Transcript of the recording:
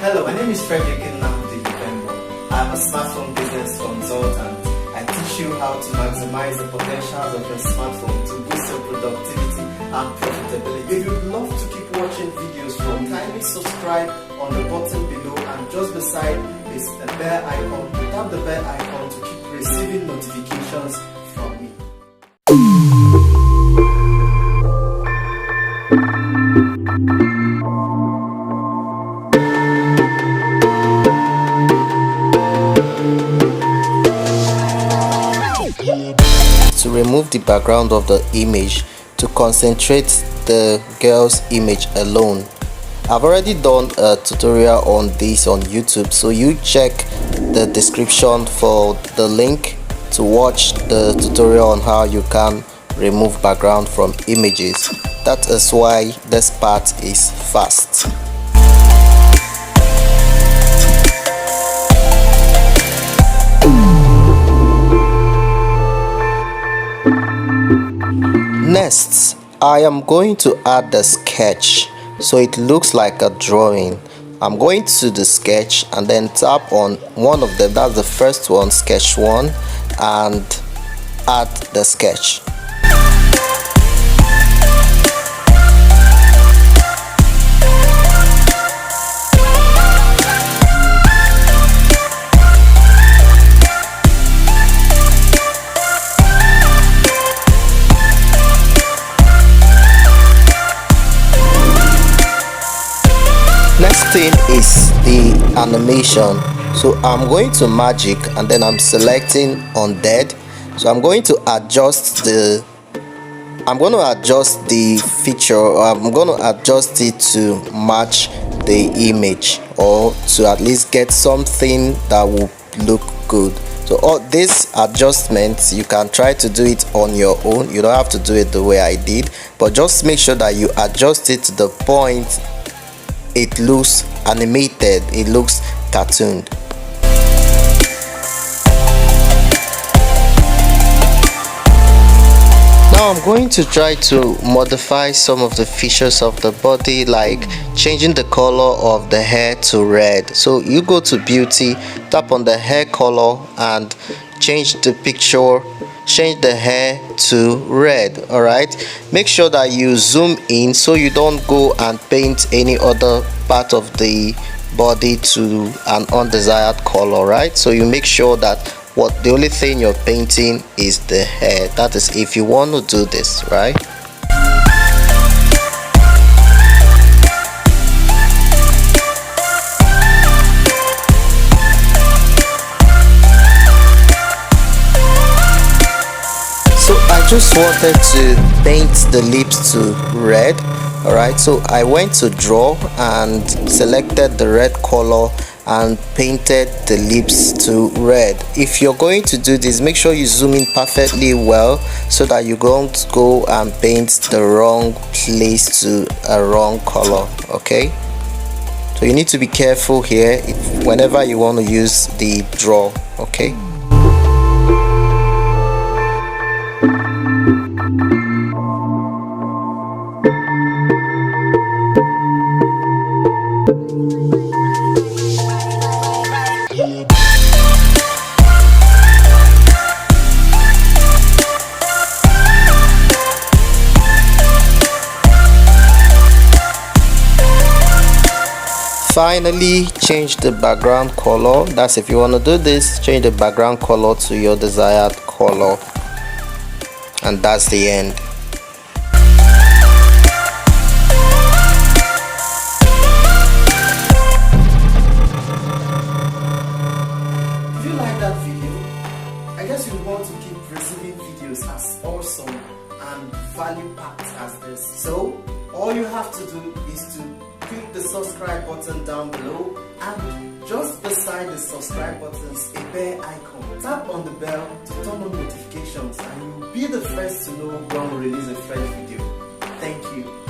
Hello, my name is Frederick Nnamdi Bembo. I'm a smartphone business consultant. I teach you how to maximize the potentials of your smartphone to boost your productivity and profitability. If you'd love to keep watching videos from, kindly subscribe on the button below, and just beside is a bell icon. Tap the bell icon to keep receiving notifications from me. To remove the background of the image to concentrate the girl's image alone. I've already done a tutorial on this on YouTube, so you check the description for the link to watch the tutorial on how you can remove background from images. That is why this part is fast. Next, I am going to add the sketch so it looks like a drawing. I'm going to the sketch and then tap on one of them, that's the first one, sketch 1, and add the sketch. Next thing is the animation, so I'm going to magic and then I'm selecting Undead. So I'm going to adjust the feature, or I'm going to adjust it to match the image, or to at least get something that will look good. So all these adjustments, you can try to do it on your own. You don't have to do it the way I did, but just make sure that you adjust it to the point it looks animated, it looks cartooned. Now I'm going to try to modify some of the features of the body, like changing the color of the hair to red. So you go to beauty, tap on the hair color and change the picture, change the hair to red. All right, make sure that you zoom in so you don't go and paint any other part of the body to an undesired color, right? So you make sure that the only thing you're painting is the hair. That is if you want to do this, right? So I just wanted to paint the lips to red. Alright, so I went to draw and selected the red color and painted the lips to red. If you're going to do this, make sure you zoom in perfectly well so that you don't go and paint the wrong place to a wrong color. Okay, so you need to be careful here whenever you want to use the draw. Okay. Finally, change the background color. That's if you want to do this, change the background color to your desired color, and that's the end. If you like that video, I guess you want to keep receiving videos as awesome and value-packed as this. So all you have to do is to click the subscribe button down below, and just beside the subscribe button is a bell icon. Tap on the bell to turn on notifications, and you'll be the first to know when we release a fresh video. Thank you.